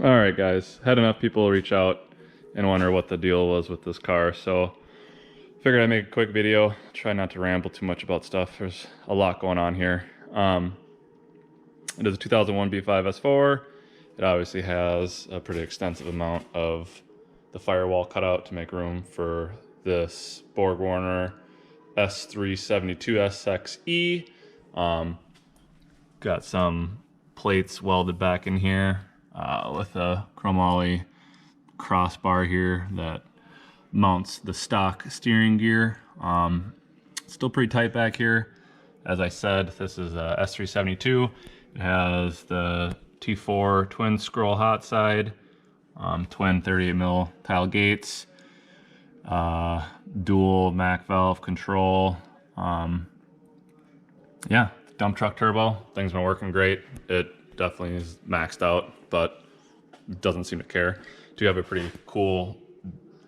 All right, guys, had enough people reach out and wonder what the deal was with this car, so figured I'd make a quick video. Try not to ramble too much about stuff. There's a lot going on here. It is a 2001 B5 S4. It obviously has a pretty extensive amount of the firewall cut out to make room for this BorgWarner S372 SXE. Got some plates welded back in here with a chromoly crossbar here that mounts the stock steering gear. Still pretty tight back here. As I said, this is a S372. It has the T4 twin scroll hot side, twin 38mm tile gates, dual Mac valve control. Yeah, dump truck turbo. Thing's been working great. It definitely is maxed out, but doesn't seem to care. Do have a pretty cool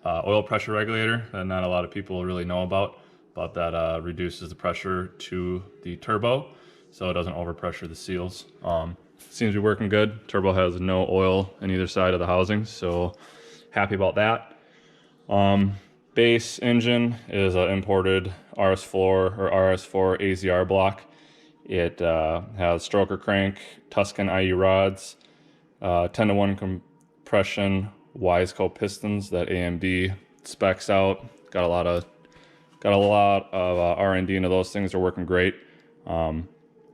oil pressure regulator that not a lot of people really know about, but that reduces the pressure to the turbo so it doesn't overpressure the seals. Seems to be working good. Turbo has no oil in either side of the housing, so happy about that. Base engine is an imported RS4 AZR block. It has stroker crank, Tuscan IE rods, 10-to-1 compression Wiseco pistons that AMD specs out. Got a lot of R&D into those things. They're working great.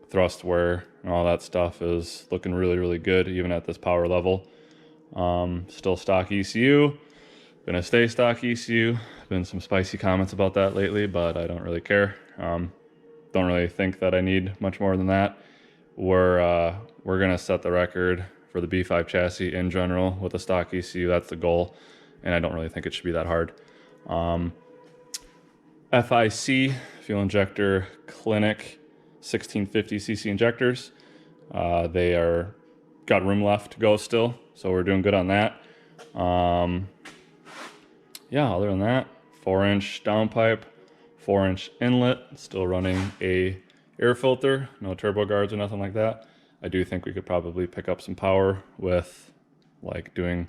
Thrust wear and all that stuff is looking really good even at this power level. Still stock ECU. Gonna stay stock ECU. Been some spicy comments about that lately, but I don't really care. Don't really think that I need much more than that. We're gonna set the record for the B5 chassis in general with the stock ECU. That's the goal, and I don't really think it should be that hard. FIC, Fuel Injector Clinic 1650cc injectors. They are got room left to go still, so we're doing good on that. Yeah, other than that, 4-inch downpipe, 4-inch inlet, still running a air filter, no turbo guards or nothing like that. I do think we could probably pick up some power with like doing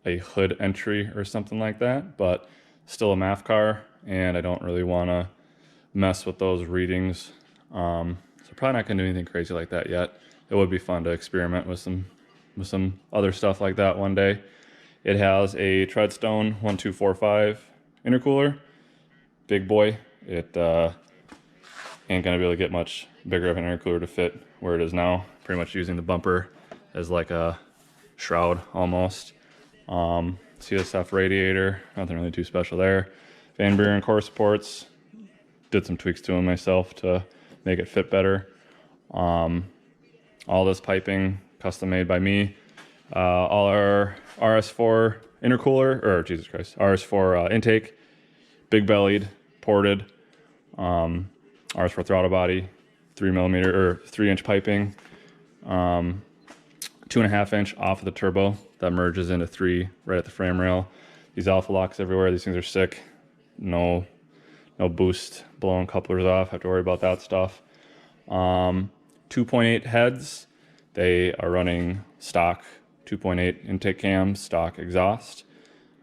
a hood entry or something like that, but still a MAF car, and I don't really want to mess with those readings. So probably not gonna do anything crazy like that yet. It would be fun to experiment with some other stuff like that one day. It has a Treadstone 1245 intercooler, big boy. It ain't gonna be able to get much bigger of an intercooler to fit where it is now. Pretty much using the bumper as like a shroud almost. CSF radiator, nothing really too special there. Van Buren core supports, did some tweaks to them myself to make it fit better. All this piping custom made by me. All our RS4 intercooler, or Jesus Christ, RS4 intake, big bellied, ported, RS4 throttle body, 3-inch piping, 2.5-inch off of the turbo that merges into 3 right at the frame rail. These alpha locks everywhere. These things are sick. No boost blowing couplers off. Have to worry about that stuff. 2.8 heads. They are running stock 2.8 intake cams, stock exhaust.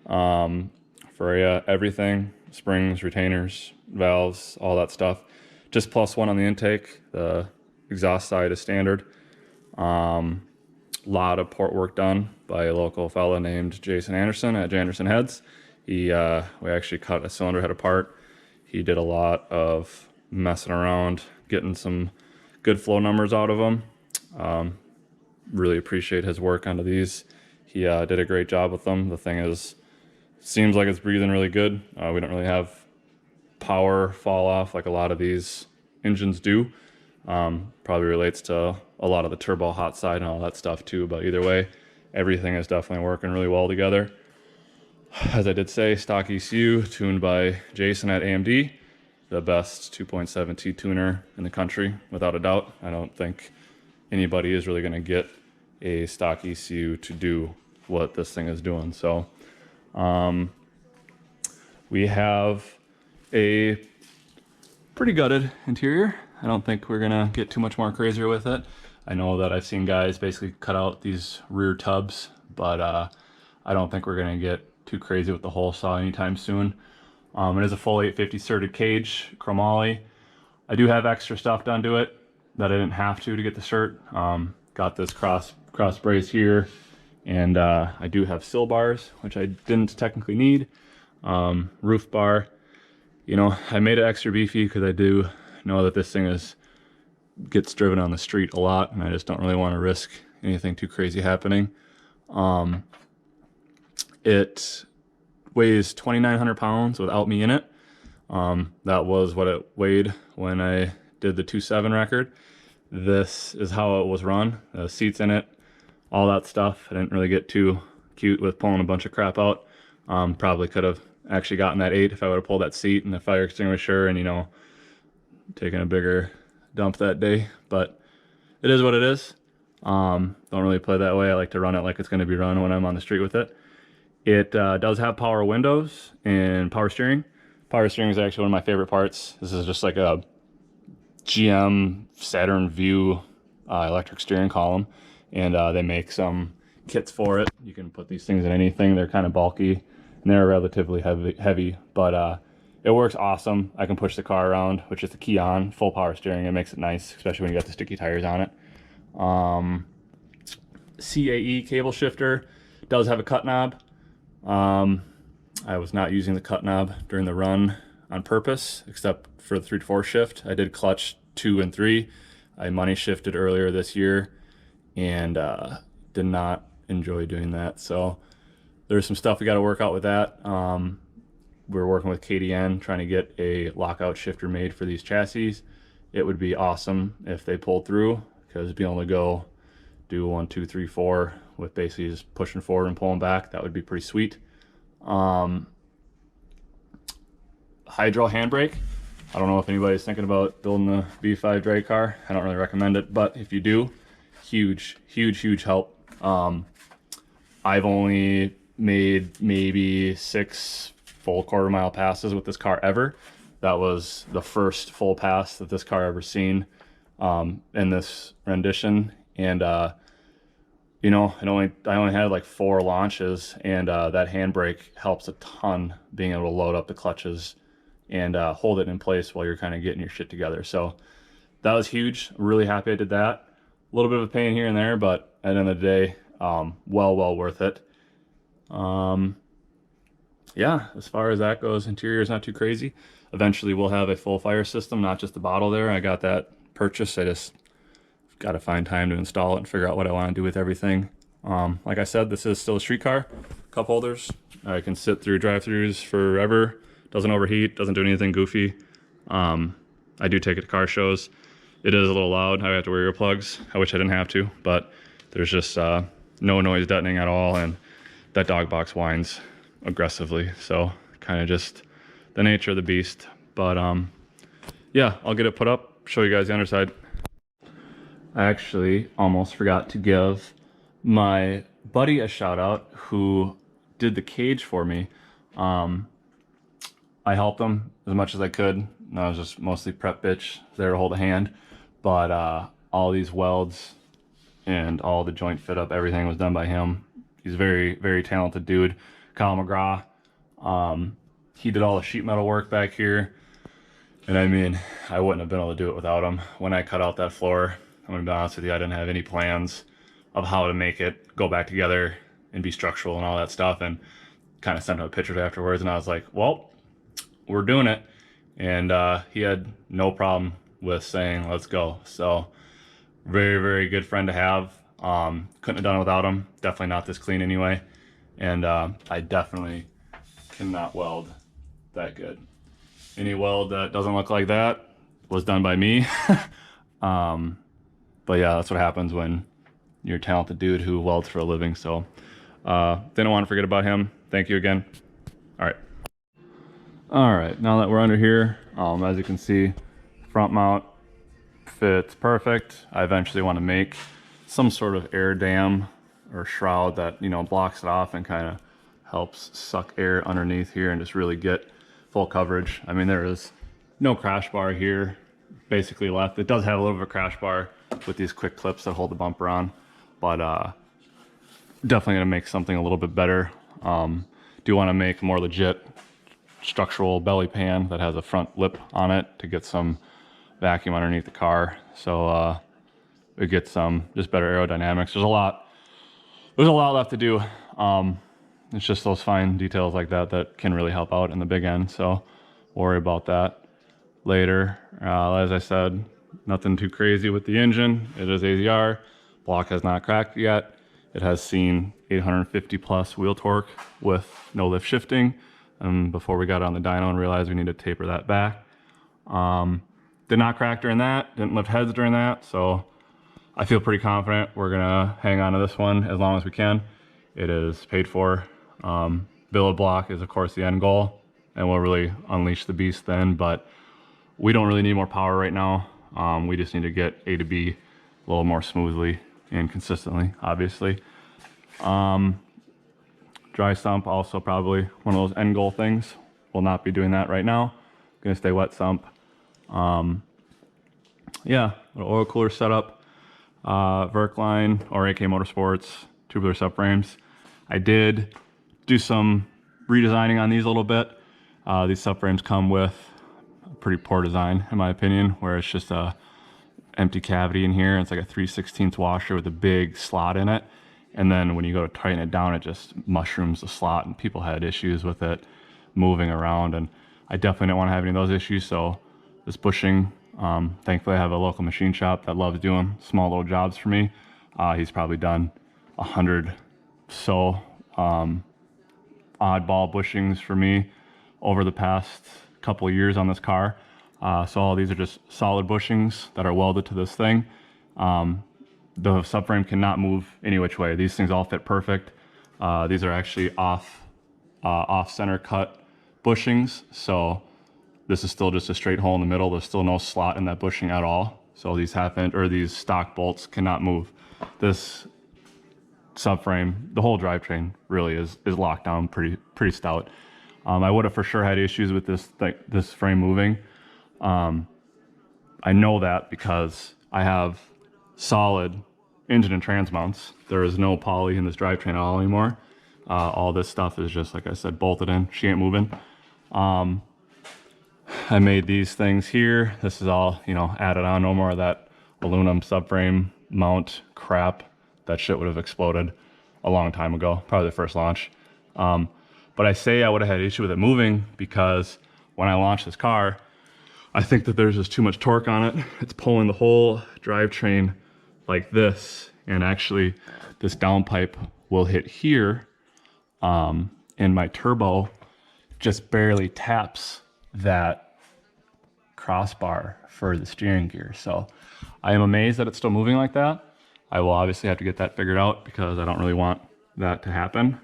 For everything, springs, retainers, valves, all that stuff. Just +1 on the intake. The exhaust side is standard. Lot of port work done by a local fella named Jason Anderson at Janderson Heads. We actually cut a cylinder head apart. He did a lot of messing around, getting some good flow numbers out of them. Really appreciate his work onto these. He did a great job with them. The thing seems like it's breathing really good. We don't really have power fall off like a lot of these engines do. Probably relates to a lot of the turbo hot side and all that stuff too, but either way, everything is definitely working really well together. As I did say, stock ECU tuned by Jason at AMD, the best 2.7T tuner in the country, without a doubt. I don't think anybody is really gonna get a stock ECU to do what this thing is doing. So we have a pretty gutted interior. I don't think we're gonna get too much more crazier with it. I know that I've seen guys basically cut out these rear tubs but I don't think we're gonna get too crazy with the hole saw anytime soon. It is a full 850 serted cage, chromoly. I do have extra stuff done to it that I didn't have to get the cert. Got this cross brace here, and I do have sill bars, which I didn't technically need. Roof bar. You know, I made it extra beefy because I do know that this thing gets driven on the street a lot, and I just don't really want to risk anything too crazy happening. It weighs 2,900 pounds without me in it. That was what it weighed when I did the 2.7 record. This is how it was run. The seats in it, all that stuff. I didn't really get too cute with pulling a bunch of crap out. Probably could have actually gotten that 8 if I would have pulled that seat and the fire extinguisher and, you know, taken a bigger dump that day. But it is what it is. Don't really play that way. I like to run it like it's going to be run when I'm on the street with it. It does have power windows and power steering. Power steering is actually one of my favorite parts. This is just like a GM Saturn Vue electric steering column, and they make some kits for it. You can put these things in anything. They're kind of bulky and they're relatively heavy, but it works awesome. I can push the car around, which is the key on, full power steering. It makes it nice, especially when you got the sticky tires on it. CAE cable shifter does have a cut knob. I was not using the cut knob during the run on purpose, except for the 3-4 shift. I did clutch 2 and 3. I money shifted earlier this year and did not enjoy doing that. So there's some stuff we got to work out with that. We're working with KDN trying to get a lockout shifter made for these chassis. It would be awesome if they pulled through, because being able to go do 1, 2, 3, 4 with basically just pushing forward and pulling back, that would be pretty sweet. Hydro handbrake. I don't know if anybody's thinking about building the B5 drag car. I don't really recommend it, but if you do, huge help. I've only made maybe 6 full quarter-mile passes with this car ever. That was the first full pass that this car ever seen in this rendition, and you know, I only had like 4 launches, and that handbrake helps a ton, being able to load up the clutches and hold it in place while you're kind of getting your shit together. So that was huge. Really happy I did that. A little bit of a pain here and there, but at the end of the day, well worth it. Yeah, as far as that goes, interior is not too crazy. Eventually we'll have a full fire system, not just the bottle there. I got that purchased. I just got to find time to install it and figure out what I want to do with everything. Like I said, this is still a street car. Cup holders. I can sit through drive-thrus forever. Doesn't overheat, doesn't do anything goofy. I do take it to car shows. It is a little loud. I have to wear earplugs. I wish I didn't have to, but there's just no noise deadening at all, and that dog box whines aggressively. So kind of just the nature of the beast. But yeah, I'll get it put up, show you guys the underside. I actually almost forgot to give my buddy a shout out who did the cage for me. I helped him as much as I could. I was just mostly prep bitch there to hold a hand, but all these welds and all the joint fit up, everything was done by him. He's a very talented dude. Kyle McGraw. He did all the sheet metal work back here, and I mean, I wouldn't have been able to do it without him. When I cut out that floor, I'm gonna be honest with you, I didn't have any plans of how to make it go back together and be structural and all that stuff, and kind of sent him a picture afterwards, and I was like, well, we're doing it. And he had no problem with saying, let's go. So very good friend to have. Couldn't have done it without him. Definitely not this clean anyway. And I definitely cannot weld that good. Any weld that doesn't look like that was done by me. But yeah, that's what happens when you're a talented dude who welds for a living. So didn't want to forget about him. Thank you again. All right, now that we're under here, as you can see, front mount fits perfect. I eventually want to make some sort of air dam or shroud that, you know, blocks it off and kind of helps suck air underneath here and just really get full coverage. I mean, there is no crash bar here basically left. It does have a little bit of a crash bar with these quick clips that hold the bumper on, but definitely gonna make something a little bit better. Do want to make a more legit structural belly pan that has a front lip on it to get some vacuum underneath the car. So it gets some just better aerodynamics. There's a lot left to do. It's just those fine details like that that can really help out in the big end. So we'll worry about that later. As I said, nothing too crazy with the engine. It is AZR. Block has not cracked yet. It has seen 850 plus wheel torque with no lift shifting. Before we got on the dyno and realized we need to taper that back. Did not crack during that, didn't lift heads during that. So I feel pretty confident we're gonna hang on to this one as long as we can. It is paid for. Billet block is of course the end goal, and we'll really unleash the beast then, but we don't really need more power right now. We just need to get A to B a little more smoothly and consistently, obviously. Dry sump, also probably one of those end goal things. We'll not be doing that right now. Gonna stay wet sump. Yeah, little oil cooler setup. Verkline or AK Motorsports tubular subframes. I did do some redesigning on these a little bit. These subframes come with a pretty poor design in my opinion, where it's just a empty cavity in here. It's like a 3/16 washer with a big slot in it. And then when you go to tighten it down, it just mushrooms the slot, and people had issues with it moving around. And I definitely didn't want to have any of those issues. So this bushing, thankfully I have a local machine shop that loves doing small little jobs for me. He's probably done 100 so oddball bushings for me over the past couple of years on this car. So all these are just solid bushings that are welded to this thing. The subframe cannot move any which way. These things all fit perfect. These are actually off center cut bushings. So this is still just a straight hole in the middle. There's still no slot in that bushing at all. So these these stock bolts cannot move. This subframe, the whole drivetrain really is locked down pretty stout. I would have for sure had issues with this frame moving. I know that because I have solid engine and trans mounts. There is no poly in this drivetrain at all anymore. All this stuff is just, like I said, bolted in. She ain't moving. I made these things here. This is all, added on. No more of that aluminum subframe mount crap. That shit would have exploded a long time ago, probably the first launch. But I say I would have had an issue with it moving because when I launched this car, I think that there's just too much torque on it. It's pulling the whole drivetrain like this, and actually this downpipe will hit here, and my turbo just barely taps that crossbar for the steering gear. So I am amazed that it's still moving like that. I will obviously have to get that figured out because I don't really want that to happen.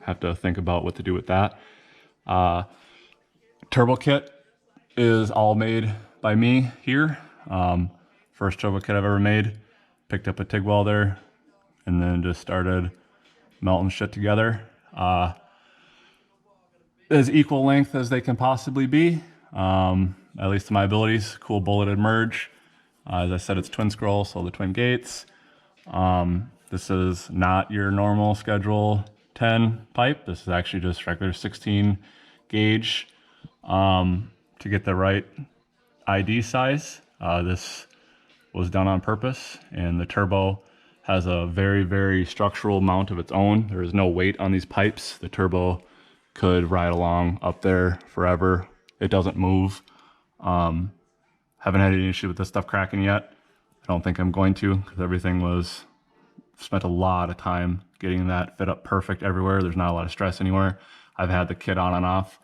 Have to think about what to do with that. Turbo kit is all made by me here. First turbo kit I've ever made. Picked up a TIG welder and then just started melting shit together. As equal length as they can possibly be, at least to my abilities. Cool bulleted merge. As I said, it's twin scroll, so the twin gates. This is not your normal Schedule 10 pipe. This is actually just regular 16 gauge to get the right ID size. This was done on purpose, and the turbo has a very, very structural mount of its own. There is no weight on these pipes. The turbo could ride along up there forever. It doesn't move. Haven't had any issue with this stuff cracking yet. I don't think I'm going to, because spent a lot of time getting that fit up perfect everywhere. There's not a lot of stress anywhere. I've had the kit on and off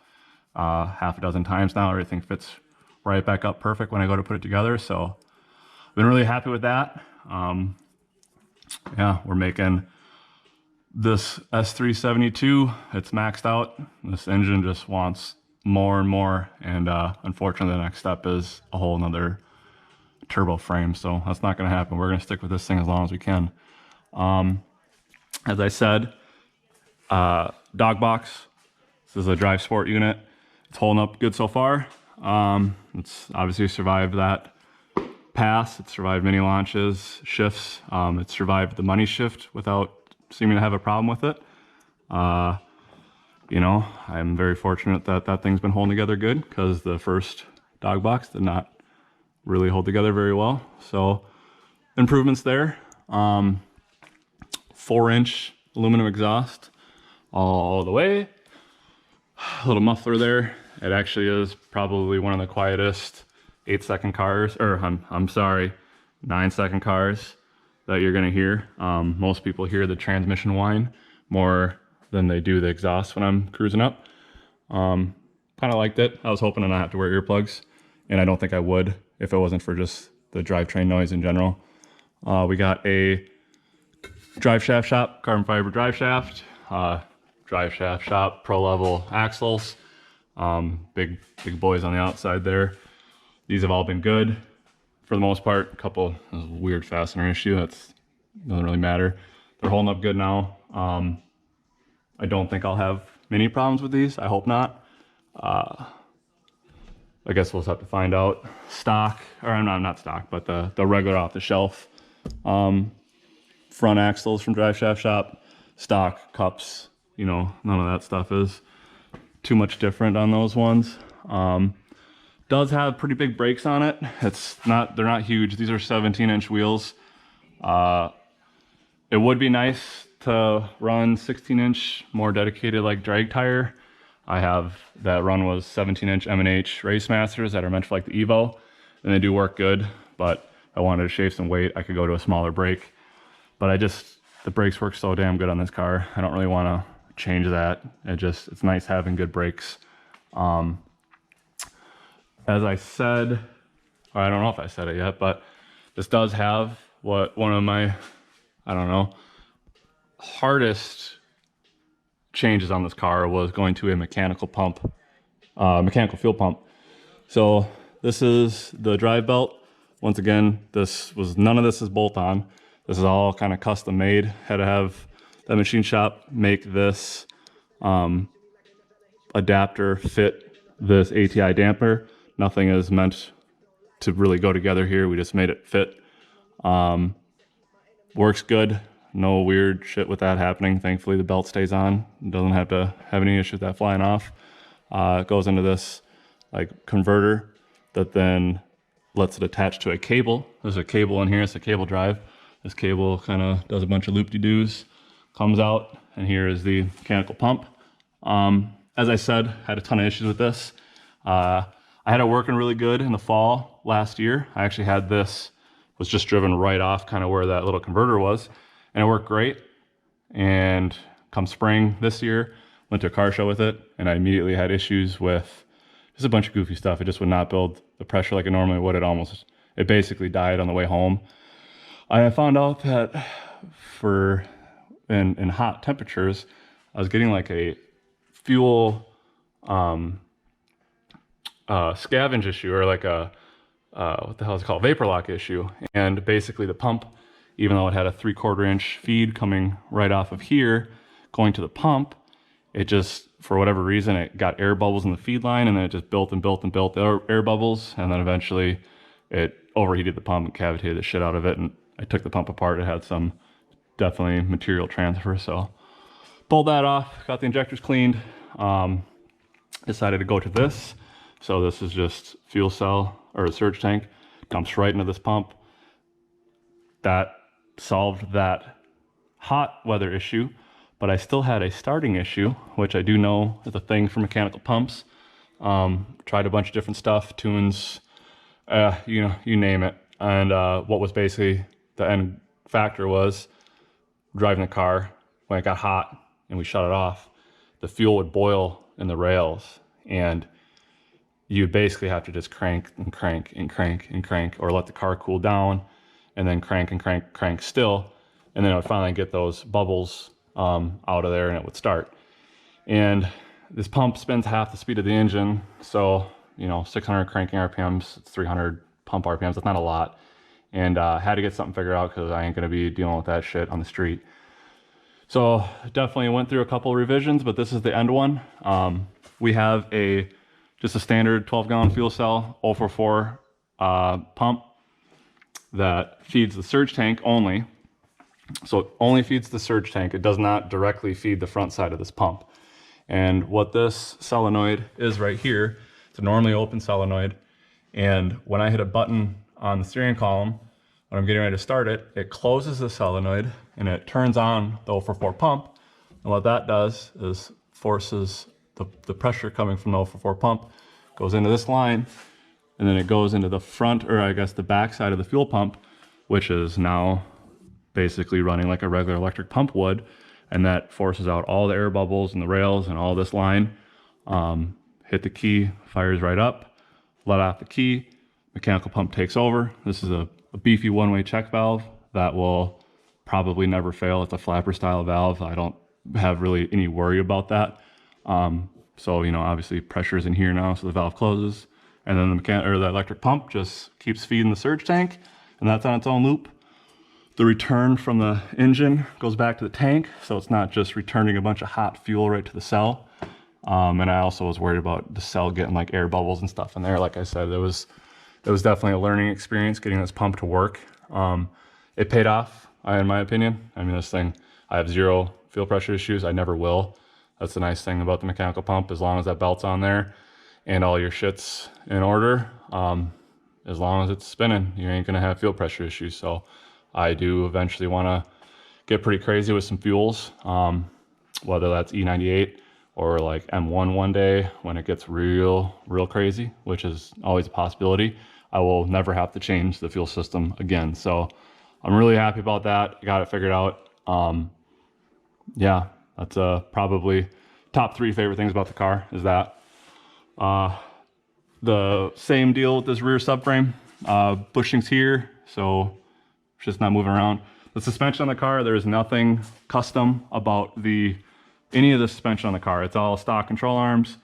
half a dozen times now. Everything fits right back up perfect when I go to put it together. So I've been really happy with that. Yeah, we're making this S372. It's maxed out. This engine just wants more and more. And unfortunately, the next step is a whole nother turbo frame. So that's not going to happen. We're going to stick with this thing as long as we can. As I said, dog box. This is a Drive Sport unit. It's holding up good so far. It's obviously survived that pass. It survived many launches, shifts. It survived the money shift without seeming to have a problem with it. You know, I'm very fortunate that that thing's been holding together good, because the first dog box did not really hold together very well. So improvements there. 4-inch aluminum exhaust all the way. A little muffler there. It actually is probably one of the quietest 8-second cars, or I'm sorry, 9-second cars that you're gonna hear. Most people hear the transmission whine more than they do the exhaust when I'm cruising up. Kind of liked it. I was hoping to not have to wear earplugs, and I don't think I would if it wasn't for just the drivetrain noise in general. We got a drive shaft shop, carbon fiber drive shaft, pro level axles, big boys on the outside there. These have all been good for the most part. A couple weird fastener issue, that's doesn't really matter. They're holding up good now. I don't think I'll have many problems with these. I hope not. I guess we'll just have to find out. Stock, or not stock, but the regular off the shelf front axles from Drive Shaft Shop, stock cups, you know, none of that stuff is too much different on those ones. Does have pretty big brakes on it. They're not huge. These are 17-inch wheels. It would be nice to run 16-inch more dedicated like drag tire. I have that run was 17-inch M&H Race Masters that are meant for like the Evo, and they do work good, but I wanted to shave some weight. I could go to a smaller brake, but the brakes work so damn good on this car. I don't really want to change that. It's nice having good brakes. As I said, or I don't know if I said it yet, but this does have one of my, I don't know, hardest changes on this car was going to a mechanical fuel pump. So this is the drive belt. Once again, none of this is bolt on. This is all kind of custom made. Had to have that machine shop make this adapter fit this ATI damper. Nothing is meant to really go together here. We just made it fit. Works good. No weird shit with that happening. Thankfully, the belt stays on. It doesn't have to have any issue with that flying off. It goes into this like converter that then lets it attach to a cable. There's a cable in here. It's a cable drive. This cable kind of does a bunch of loop-de-doos, comes out, and here is the mechanical pump. As I said, had a ton of issues with this. I had it working really good in the fall last year. I actually had this, was just driven right off kind of where that little converter was, and it worked great. And come spring this year, went to a car show with it, and I immediately had issues with just a bunch of goofy stuff. It just would not build the pressure like it normally would. It basically died on the way home. I found out that in hot temperatures, I was getting like a fuel scavenge issue, or like a what the hell is it called, vapor lock issue. And basically the pump, even though it had a 3/4 inch feed coming right off of here going to the pump, it just, for whatever reason, it got air bubbles in the feed line, and then it just built and built and built air bubbles, and then eventually it overheated the pump and cavitated the shit out of it. And I took the pump apart. It had some definitely material transfer, so pulled that off, got the injectors cleaned, decided to go to this. So this is just fuel cell, or a surge tank, dumps right into this pump. That solved that hot weather issue, but I still had a starting issue, which I do know is a thing for mechanical pumps. Tried a bunch of different stuff, tunes, you name it. And what was basically the end factor was driving the car, when it got hot and we shut it off, the fuel would boil in the rails, and you basically have to just crank and crank and crank and crank, or let the car cool down and then crank and crank, crank still. And then it would finally get those bubbles out of there, and it would start. And this pump spins half the speed of the engine. So, 600 cranking RPMs, it's 300 pump RPMs. That's not a lot. And had to get something figured out, because I ain't going to be dealing with that shit on the street. So definitely went through a couple of revisions, but this is the end one. We have just a standard 12-gallon fuel cell 044 pump. that feeds the surge tank only. So it only feeds the surge tank. It does not directly feed the front side of this pump. And what this solenoid is right here, it's a normally open solenoid. And when I hit a button on the steering column, when I'm getting ready to start it, it closes the solenoid and it turns on the 044 pump. And what that does is forces the pressure coming from the 044 pump goes into this line, and then it goes into the front, or I guess the back side of the fuel pump, which is now basically running like a regular electric pump would. And that forces out all the air bubbles and the rails and all this line. Hit the key, fires right up, let off the key, mechanical pump takes over. This is a beefy one-way check valve that will probably never fail. It's a flapper style valve. I don't have really any worry about that. So, you know, obviously pressure's in here now, so the valve closes, and then the electric pump just keeps feeding the surge tank, and that's on its own loop. The return from the engine goes back to the tank, so it's not just returning a bunch of hot fuel right to the cell. And I also was worried about the cell getting like air bubbles and stuff in there. Like I said, it was definitely a learning experience getting this pump to work. It paid off, in my opinion. I mean, this thing, I have zero fuel pressure issues. I never will. That's the nice thing about the mechanical pump. As long as that belt's on there and all your shit's in order, as long as it's spinning, you ain't gonna have fuel pressure issues. So I do eventually wanna get pretty crazy with some fuels, whether that's E98 or like M1 one day when it gets real crazy, which is always a possibility. I will never have to change the fuel system again. So I'm really happy about that. I got it figured out. Yeah, that's probably top 3 favorite things about the car is that. The same deal with this rear subframe. Bushings here, so it's just not moving around. The suspension on the car, there is nothing custom about any of the suspension on the car. It's all stock control arms,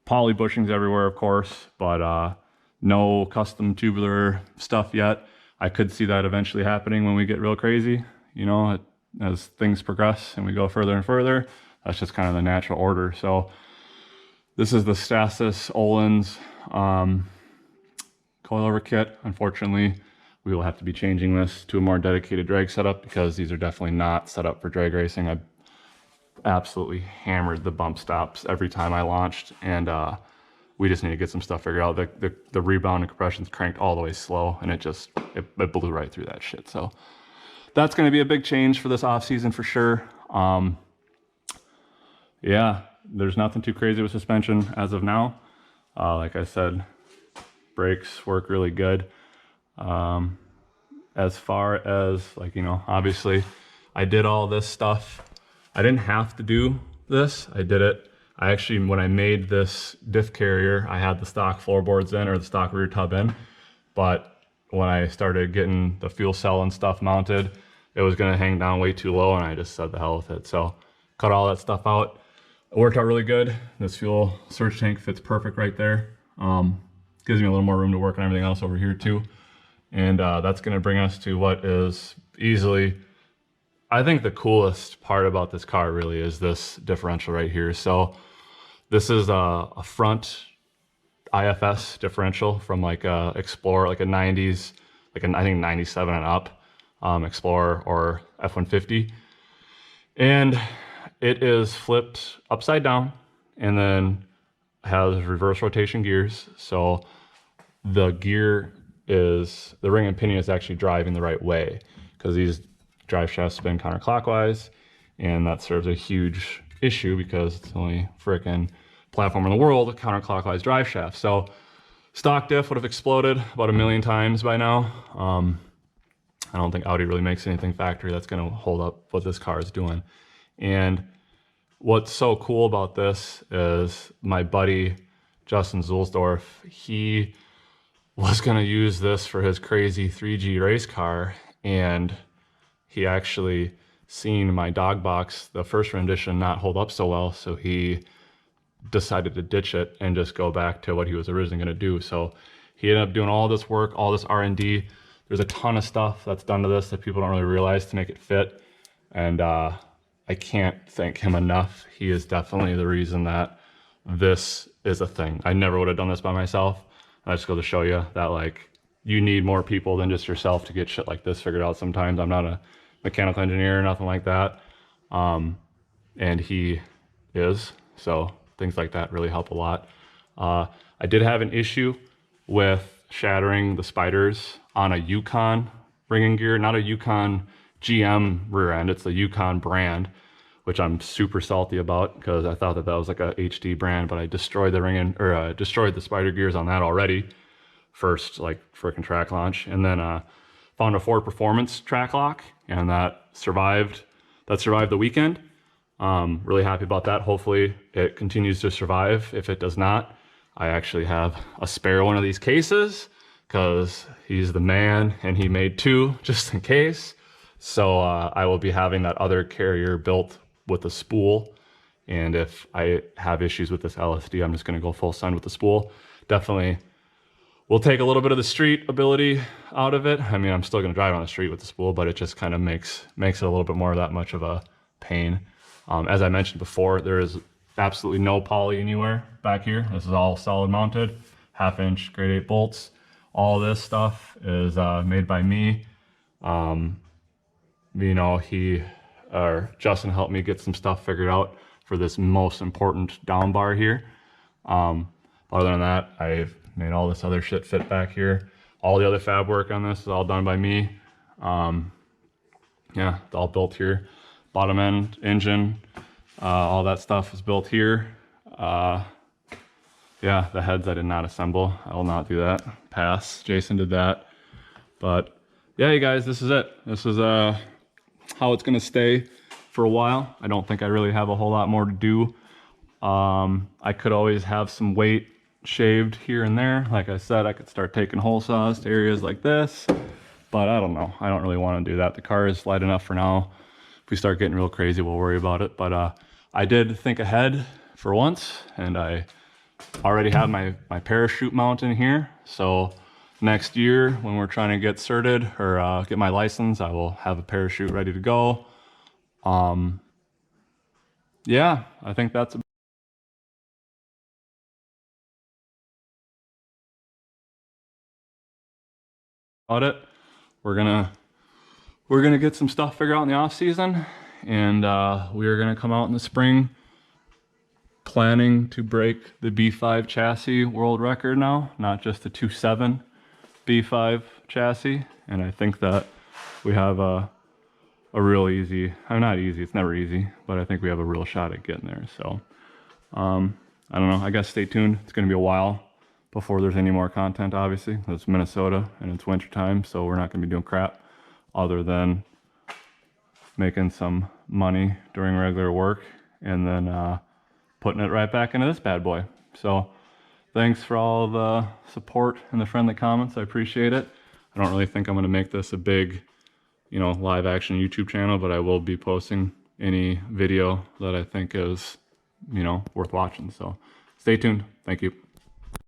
poly bushings everywhere, of course, but no custom tubular stuff yet. I could see that eventually happening when we get real crazy, you know, as things progress and we go further and further. That's just kind of the natural order. So this is the Stasis Öhlins coilover kit. Unfortunately, we will have to be changing this to a more dedicated drag setup because these are definitely not set up for drag racing. I absolutely hammered the bump stops every time I launched, and we just need to get some stuff figured out. The rebound and compression's cranked all the way slow, and it blew right through that shit. So that's going to be a big change for this off season for sure. Yeah, there's nothing too crazy with suspension as of now. Like I said, brakes work really good. As far as like, you know, obviously I did all this stuff. I didn't have to do this. I did it. I actually, when I made this diff carrier, I had the stock floorboards in, or the stock rear tub in. But when I started getting the fuel cell and stuff mounted, it was going to hang down way too low, and I just said the hell with it. So cut all that stuff out. It worked out really good. This fuel surge tank fits perfect right there. Gives me a little more room to work on everything else over here too. And that's going to bring us to what is easily, I think the coolest part about this car really is this differential right here. So this is a front IFS differential from like a Explorer, like a 90s, like I think 97 and up Explorer or F-150. And it is flipped upside down and then has reverse rotation gears. So the gear is, the ring and pinion is actually driving the right way because these drive shafts spin counterclockwise, and that serves a huge issue because it's the only frickin' platform in the world with counterclockwise drive shaft. So stock diff would have exploded about 1,000,000 times by now. I don't think Audi really makes anything factory that's going to hold up what this car is doing. And what's so cool about this is my buddy Justin Zulsdorf, he was going to use this for his crazy 3G race car, and he actually seen my dog box, the first rendition, not hold up so well, so he decided to ditch it and just go back to what he was originally going to do. So he ended up doing all this work, all this R&D. There's a ton of stuff that's done to this that people don't really realize to make it fit, and I can't thank him enough. He is definitely the reason that this is a thing. I never would have done this by myself. I just go to show you that, like, you need more people than just yourself to get shit like this figured out sometimes. I'm not a mechanical engineer or nothing like that. And he is, so things like that really help a lot. I did have an issue with shattering the spiders on a Yukon ringing gear, not a Yukon GM rear end, it's the Yukon brand, which I'm super salty about because I thought that that was like a HD brand, but I destroyed the destroyed the spider gears on that already. First, like freaking track launch, and then found a Ford Performance track lock, and that survived the weekend. Really happy about that. Hopefully it continues to survive. If it does not, I actually have a spare one of these cases because he's the man and he made two just in case. So I will be having that other carrier built with a spool. And if I have issues with this LSD, I'm just going to go full send with the spool. Definitely will take a little bit of the street ability out of it. I mean, I'm still going to drive on the street with the spool, but it just kind of makes it a little bit more that much of a pain. As I mentioned before, there is absolutely no poly anywhere back here. This is all solid mounted, 1/2 inch grade 8 bolts. All this stuff is made by me. You know, Justin helped me get some stuff figured out for this most important down bar here. Other than that, I've made all this other shit fit back here. All the other fab work on this is all done by me. Yeah, it's all built here. Bottom end, engine, all that stuff is built here. Yeah, the heads I did not assemble. I will not do that. Pass. Jason did that. But yeah, you guys, this is it. This is how it's gonna stay for a while. I don't think I really have a whole lot more to do. I could always have some weight shaved here and there. Like I said, I could start taking hole saws to areas like this, but I don't know. I don't really want to do that. The car is light enough for now. If we start getting real crazy, we'll worry about it. But I did think ahead for once, and I already have my parachute mount in here. So next year when we're trying to get certed or get my license, I will have a parachute ready to go. Yeah, I think that's about it. We're gonna get some stuff figured out in the off season, and we are gonna come out in the spring planning to break the B5 chassis world record now, not just the 2.7 B5 chassis. And I think that we have a real easy, not easy, it's never easy, but I think we have a real shot at getting there. So I don't know, I guess stay tuned. It's gonna be a while before there's any more content, obviously. It's Minnesota and it's winter time, so we're not gonna be doing crap other than making some money during regular work and then putting it right back into this bad boy. So thanks for all the support and the friendly comments. I appreciate it. I don't really think I'm gonna make this a big, you know, live action YouTube channel, but I will be posting any video that I think is, you know, worth watching. So stay tuned. Thank you.